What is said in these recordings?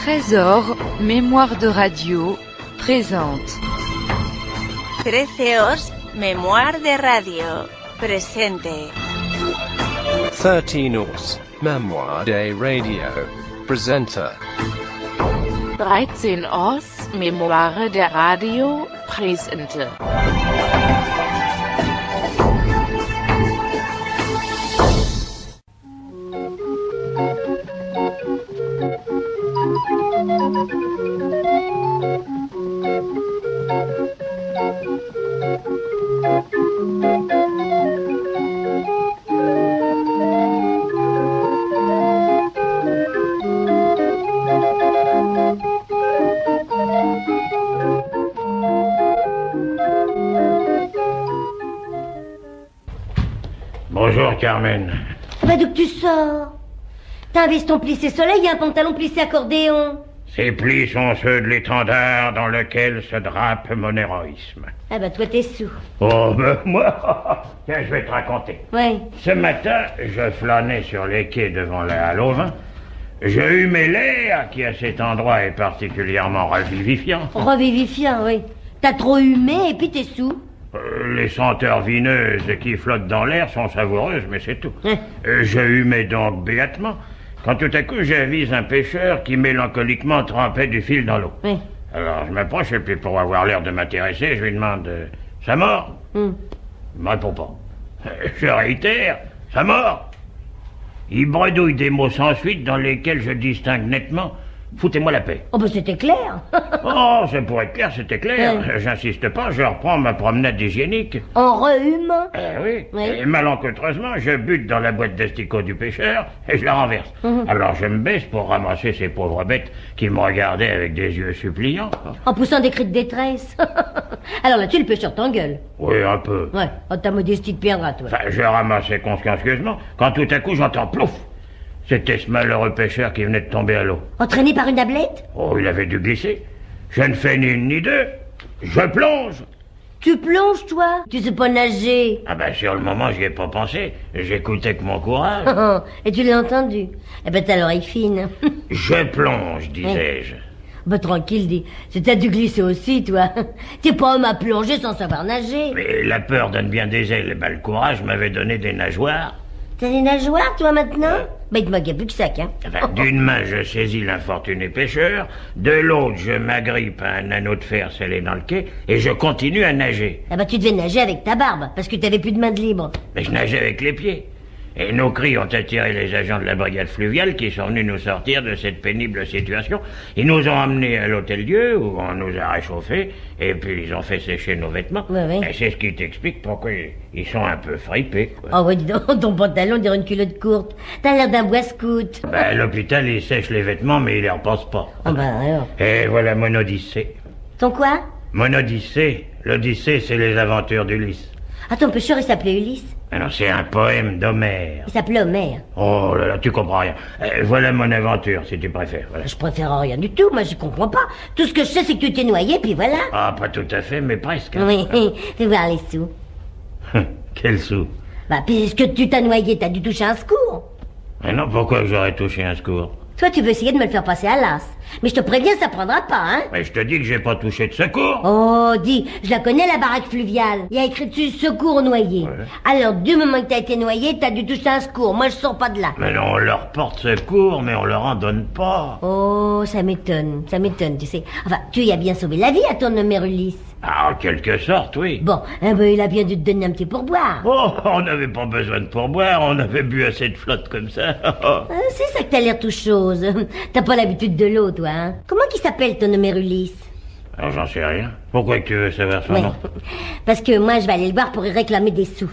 Trésor, mémoire de radio, présente. 13os, mémoire de radio, presente. 13os, mémoire de radio, presenta. 13os, mémoire de radio, presente. Bonjour, Carmen. Bah d'où que tu sors? T'as un veston plissé soleil et un pantalon plissé accordéon. Ces plis sont ceux de l'étendard dans lequel se drape mon héroïsme. Ah bah toi t'es sous. Oh, ben moi, tiens, je vais te raconter. Ouais. Ce matin, je flânais sur les quais devant la halle au vin. J'ai eu mes l'air qui, à cet endroit, est particulièrement revivifiant. Revivifiant, oui. T'as trop humé et puis t'es sous. Les senteurs vineuses qui flottent dans l'air sont savoureuses, mais c'est tout. Hein. Je humais donc béatement, quand tout à coup j'avise un pêcheur qui mélancoliquement trempait du fil dans l'eau. Oui. Alors je m'approche et puis pour avoir l'air de m'intéresser, je lui demande « Ça mord ?» Il me répond pas. Je réitère « Ça mord ?» Il bredouille des mots sans suite dans lesquels je distingue nettement « Foutez-moi la paix. » Oh bah c'était clair. Oh, c'est pour être clair, c'était clair. Ouais. J'insiste pas, je reprends ma promenade hygiénique. En rehumant. Oui. Oui. Et malencontreusement, je bute dans la boîte d'asticots du pêcheur et je la renverse. Alors je me baisse pour ramasser ces pauvres bêtes qui me regardaient avec des yeux suppliants. En poussant des cris de détresse. Alors là-dessus le pêcheur t'engueule. Oui, un peu. Ouais. Oh ta modestie te perdra toi. Enfin, je ramassais consciencieusement quand tout à coup j'entends plouf. C'était ce malheureux pêcheur qui venait de tomber à l'eau. Entraîné par une ablette? Oh, il avait dû glisser. Je ne fais ni une ni deux. Je plonge. Tu plonges toi? Tu sais pas nager. Ah ben sur le moment, j'y ai pas pensé. J'écoutais que mon courage. Et tu l'as entendu? Eh ben t'as l'oreille fine. Je plonge, disais-je. Bah tranquille, dis. T'as dû glisser aussi, toi. T'es pas homme à plonger sans savoir nager. Mais la peur donne bien des ailes. Ben, le courage m'avait donné des nageoires. T'as des nageoires, toi, maintenant? Bah il te manquait plus que ça, hein. Enfin, d'une main, je saisis l'infortuné pêcheur. De l'autre, je m'agrippe à un anneau de fer scellé dans le quai. Et je continue à nager. Ah bah tu devais nager avec ta barbe, parce que t'avais plus de main de libre. Mais je nageais avec les pieds. Et nos cris ont attiré les agents de la brigade fluviale qui sont venus nous sortir de cette pénible situation. Ils nous ont emmenés à l'hôtel-Dieu où on nous a réchauffés et puis ils ont fait sécher nos vêtements. Ouais. Et c'est ce qui t'explique pourquoi ils sont un peu fripés, quoi. Oh ouais, dis donc, ton pantalon dirait une culotte courte. T'as l'air d'un bois scout. Ben, à l'hôpital, ils sèchent les vêtements mais ils les repassent pas. Ah bah alors. Et voilà mon Odyssée. Ton quoi? Mon Odyssée. L'Odyssée, c'est les aventures d'Ulysse. Ah, ton pêcheur, il s'appelait Ulysse. Alors, c'est un poème d'Homère. Il s'appelait Homère. Oh là là, tu comprends rien. Voilà mon aventure, si tu préfères. Voilà. Je préfère rien du tout, moi j'y comprends pas. Tout ce que je sais, c'est que tu t'es noyé, puis voilà. Ah, pas tout à fait, mais presque. Hein. Oui, fais voir les sous. Quel sou? Bah, puisque tu t'as noyé, t'as dû toucher un secours. Mais non, pourquoi j'aurais touché un secours? Toi, tu veux essayer de me le faire passer à l'as. Mais je te préviens, ça prendra pas, hein. Mais je te dis que j'ai pas touché de secours. Oh, dis, je la connais, la baraque fluviale. Il y a écrit dessus secours aux noyés. Ouais. Alors, du moment que t'as été noyé, t'as dû toucher un secours. Moi, je sors pas de là. Mais non, on leur porte secours, mais on leur en donne pas. Oh, ça m'étonne, tu sais. Enfin, tu y as bien sauvé la vie à ton nommé Ulysse. Ah, en quelque sorte, oui. Bon, ben, il a bien dû te donner un petit pourboire. Oh, on n'avait pas besoin de pourboire, on avait bu assez de flotte comme ça. C'est ça que t'as l'air tout chose. T'as pas l'habitude de l'eau, toi, hein. Comment qu'il s'appelle ton nommé Ulysse? Alors, j'en sais rien. Pourquoi que tu veux savoir son Ouais. nom? Parce que moi, je vais aller le voir pour y réclamer des sous.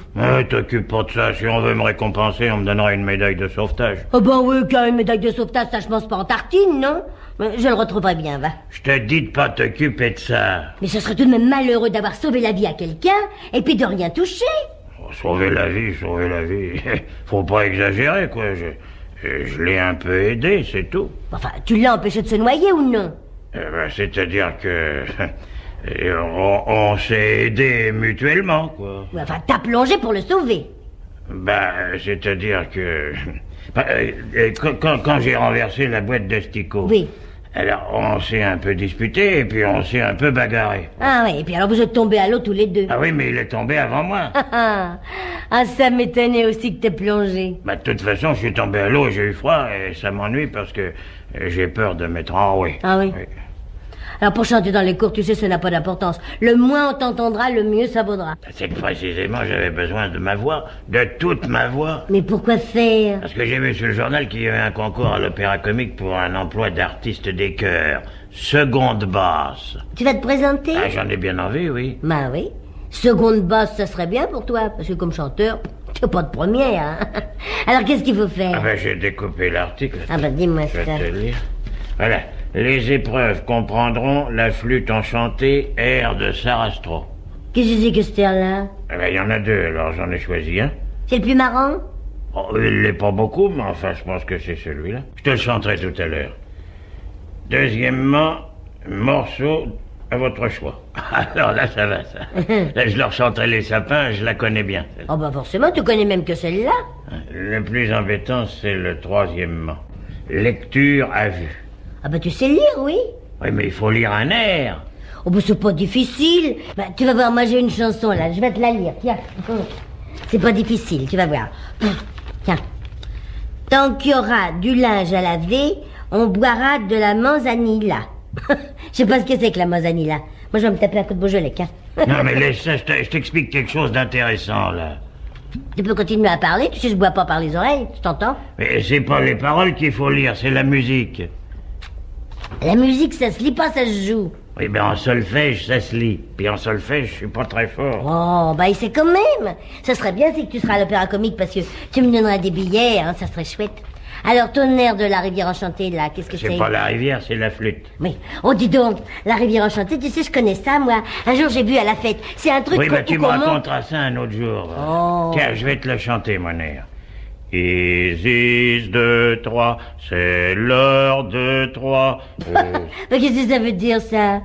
T'occupe pas de ça. Si on veut me récompenser, on me donnera une médaille de sauvetage. Oh ben oui, quand une médaille de sauvetage, ça je pense pas en tartine, non? Mais je le retrouverai bien, va. Je te dis de pas t'occuper de ça. Mais ce serait tout de même malheureux d'avoir sauvé la vie à quelqu'un et puis de rien toucher. Oh, sauver la vie. Faut pas exagérer, quoi. Je l'ai un peu aidé, c'est tout. Enfin, tu l'as empêché de se noyer ou non? C'est-à-dire que... on s'est aidé mutuellement, quoi. Enfin, t'as plongé pour le sauver. C'est-à-dire que... Quand j'ai renversé la boîte d'asticots... Oui. Alors, on s'est un peu disputé, et puis on s'est un peu bagarré. Ah oui, et puis alors vous êtes tombés à l'eau tous les deux. Ah oui, mais il est tombé avant moi. Ah, ça m'étonnait aussi que t'aies plongé. Bah, de toute façon, je suis tombé à l'eau et j'ai eu froid, et ça m'ennuie parce que j'ai peur de m'être enroué. Ah oui. Alors pour chanter dans les cours, tu sais, ça n'a pas d'importance. Le moins on t'entendra, le mieux ça vaudra. C'est que précisément, j'avais besoin de ma voix, de toute ma voix. Mais pourquoi faire? Parce que j'ai vu sur le journal qu'il y avait un concours à l'Opéra Comique pour un emploi d'artiste des chœurs. Seconde basse. Tu vas te présenter? Ah, j'en ai bien envie, oui. Bah oui. Seconde basse, ça serait bien pour toi, parce que comme chanteur, t'es pas de première, hein. Alors qu'est-ce qu'il faut faire? Ah ben, j'ai découpé l'article. Ah ben, dis-moi Je ça. vais te lire. Voilà. Les épreuves comprendront la flûte enchantée, air de Sarastro. Qu'est-ce que c'est que ce air-là? Eh ben, il y en a deux, alors j'en ai choisi un. C'est le plus marrant? Oh, il l'est pas beaucoup, mais enfin, je pense que c'est celui-là. Je te le chanterai tout à l'heure. Deuxièmement, morceau à votre choix. Alors là, ça va, ça. Là, je leur chanterai les sapins, je la connais bien. Oh bah forcément, tu connais même que celle-là. Le plus embêtant, c'est le troisièmement. Lecture à vue. Ah bah tu sais lire, oui. Oui, mais il faut lire un air. Oh bah c'est pas difficile. Bah tu vas voir, moi j'ai une chanson là, je vais te la lire, tiens. C'est pas difficile, tu vas voir. Tiens. Tant qu'il y aura du linge à laver, on boira de la manzanilla. Je sais pas ce que c'est que la manzanilla. Moi je vais me taper un coup de Beaujolais, hein. Non, mais laisse ça, je t'explique quelque chose d'intéressant, là. Tu peux continuer à parler, tu sais je bois pas par les oreilles, tu t'entends? Mais c'est pas les paroles qu'il faut lire, c'est la musique. La musique ça se lit pas, ça se joue. Oui, ben en solfège, ça se lit. Puis en solfège, je suis pas très fort. Oh, bah, c'est quand même. Ça serait bien si tu seras à l'Opéra Comique parce que tu me donneras des billets, hein, ça serait chouette. Alors, ton air de la rivière enchantée, là, qu'est-ce que c'est? C'est pas la rivière, c'est la flûte. Oui. Oh, dis donc, la rivière enchantée, tu sais, je connais ça, moi. Un jour, j'ai vu à la fête. C'est un truc Oui, ben tu me qu'on monte. raconteras ça un autre jour. Oh. Tiens, je vais te le chanter, mon air. Isis de Troyes, c'est l'heure de Troyes. Mais qu'est-ce que ça veut dire, ça?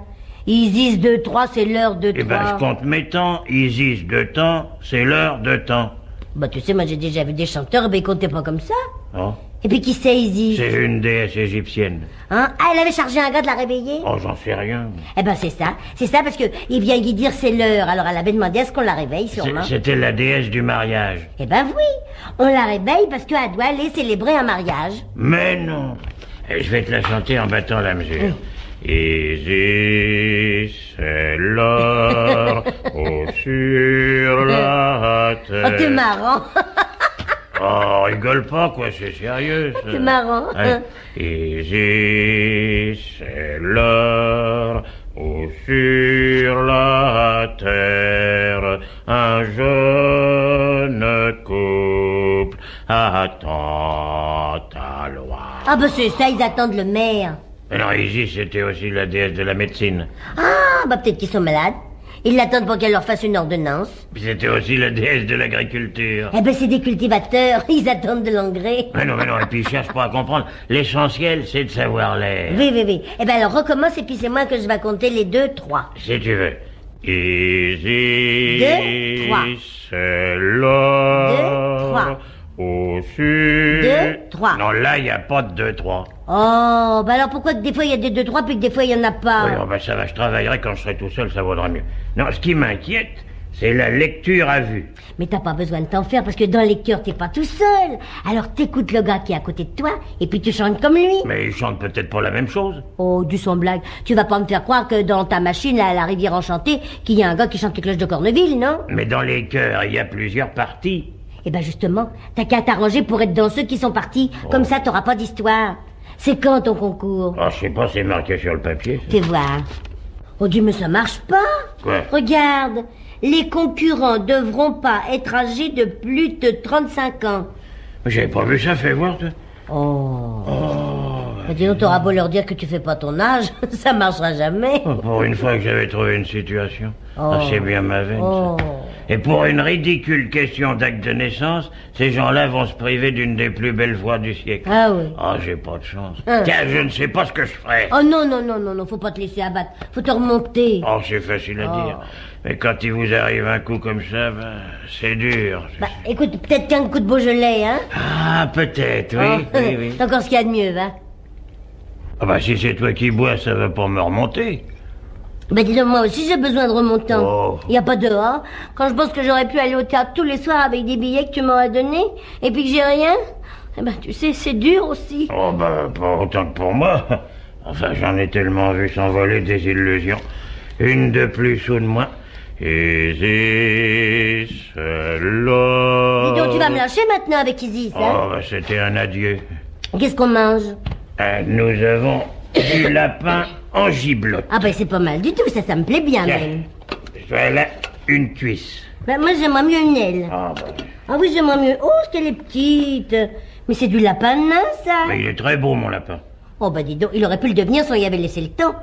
Isis de 3, c'est l'heure de 3. Eh ben, je compte mes temps. Isis de temps, c'est l'heure de temps. Bah, tu sais, moi, j'ai déjà vu des chanteurs, ben, ils comptaient pas comme ça. Oh, Et puis, qui c'est, Isis? c'est une déesse égyptienne. Hein? Ah, elle avait chargé un gars de la réveiller? Oh, j'en sais rien. Eh ben, c'est ça. C'est ça, parce que il vient y dire c'est l'heure. Alors, elle avait demandé à ce qu'on la réveille, sûrement. C'était la déesse du mariage. Eh ben, oui. On la réveille parce qu'elle doit aller célébrer un mariage. Mais non. Et je vais te la chanter en battant la mesure. Isis, c'est l'heure sur la terre. Oh, t'es marrant. Oh, rigole pas, quoi, c'est sérieux, ça. C'est marrant. Ouais. Isis, c'est l'heure où sur la terre un jeune couple attend ta loi. Ah, ben, c'est ça, ils attendent le maire. Mais non, Isis, c'était aussi la déesse de la médecine. Ah, bah, peut-être qu'ils sont malades. Ils l'attendent pour qu'elle leur fasse une ordonnance. Puis c'était aussi la déesse de l'agriculture. Eh ben, c'est des cultivateurs. Ils attendent de l'engrais. Mais non, et puis ils cherchent pas à comprendre. L'essentiel, c'est de savoir l'air. Oui, oui, oui. Eh ben, alors, recommence et puis c'est moi que je vais compter les 2, 3. Si tu veux. Isis, 2, 3. c'est l'heure 2, 3. au sud. 2, 3. Non, là, il n'y a pas de 2, 3. Oh, bah alors pourquoi que des fois il y a des 2, 3 puis que des fois il y en a pas? Oui, oh, ben ça va, je travaillerai quand je serai tout seul, ça vaudra mieux. Non, ce qui m'inquiète, c'est la lecture à vue. Mais t'as pas besoin de t'en faire parce que dans les chœurs t'es pas tout seul. Alors t'écoutes le gars qui est à côté de toi et puis tu chantes comme lui. Mais ils chantent peut-être pas la même chose. Oh, du son blague. Tu vas pas me faire croire que dans ta machine, là, à la rivière enchantée, qu'il y a un gars qui chante les cloches de Corneville, non? Mais dans les chœurs, il y a plusieurs parties. Eh ben justement, t'as qu'à t'arranger pour être dans ceux qui sont partis. Comme ça, t'auras pas d'histoire. C'est quand ton concours? Oh, je sais pas, c'est marqué sur le papier. Fais voir. Oh Dieu, mais ça marche pas. Quoi? Regarde. Les concurrents devront pas être âgés de plus de 35 ans. J'avais pas vu ça, fais voir, toi. Oh. Bah, dis donc, t'auras beau leur dire que tu fais pas ton âge, ça marchera jamais. Oh, pour une fois que j'avais trouvé une situation. Oh. Ah, c'est bien ma veine, Oh. ça. Et pour une ridicule question d'acte de naissance, ces gens-là vont se priver d'une des plus belles voix du siècle. Ah oui. Ah, j'ai pas de chance. Hein. Tiens, je ne sais pas ce que je ferai. Oh non, non, non, non, non, faut pas te laisser abattre. Faut te remonter. Oh, c'est facile à dire. Mais quand il vous arrive un coup comme ça, ben, c'est dur. Bah, écoute, peut-être qu'un coup de Beaujolais, hein? Ah, peut-être, oui, Oh. oui, oui. C'est encore ce qu'il y a de mieux, va. Ah bah si c'est toi qui bois, ça va pas me remonter. Bah dis donc, moi aussi j'ai besoin de remontant. Oh. Y a pas de hein. Quand je pense que j'aurais pu aller au théâtre tous les soirs avec des billets que tu m'aurais donnés, et puis que j'ai rien, eh ben tu sais, c'est dur aussi. Oh bah pas autant que pour moi. Enfin j'en ai tellement vu s'envoler des illusions. Une de plus ou de moins. Isis, hello. Dis donc, tu vas me lâcher maintenant avec Isis, hein? Oh bah c'était un adieu. Qu'est-ce qu'on mange? Nous avons du lapin en giblotte. Ah ben c'est pas mal du tout, ça me plaît bien Tiens. même. Voilà une cuisse. Ben, moi j'aimerais mieux une aile. Ah bah, Ah oui, j'aimerais mieux. Oh, qu'elle est petite. Mais c'est du lapin nain, ça. bah, il est très beau mon lapin. Oh bah dis donc, il aurait pu le devenir si on y avait laissé le temps.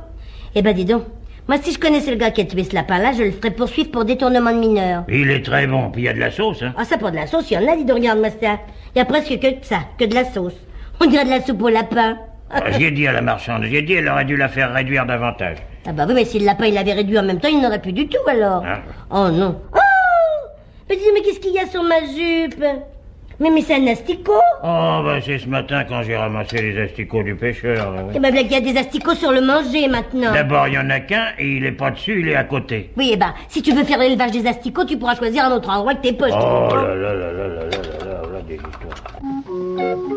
Eh ben dis donc, moi si je connaissais le gars qui a tué ce lapin-là, je le ferais poursuivre pour détournement de mineurs. Il est très bon, puis il y a de la sauce, hein. Ah ça pour de la sauce, il y en a, dis donc, regarde-moi ça. Il y a presque que de ça, que de la sauce. On dirait de la soupe au lapin. Ah, j'ai dit à la marchande, j'ai dit, elle aurait dû la faire réduire davantage. Ah bah oui, mais si le lapin il avait réduit en même temps, il n'aurait plus du tout alors. Ah. Oh non. Oh mais dis, mais qu'est-ce qu'il y a sur ma jupe? Mais c'est un asticot. Oh, bah c'est ce matin quand j'ai ramassé les asticots du pêcheur. Là, oui. Eh ben, il y a des asticots sur le manger maintenant. D'abord, il y en a qu'un et il est pas dessus, il est à côté. Oui, eh ben, si tu veux faire l'élevage des asticots, tu pourras choisir un autre endroit que tes poches. Oh là là là là là là là là là, des histoires.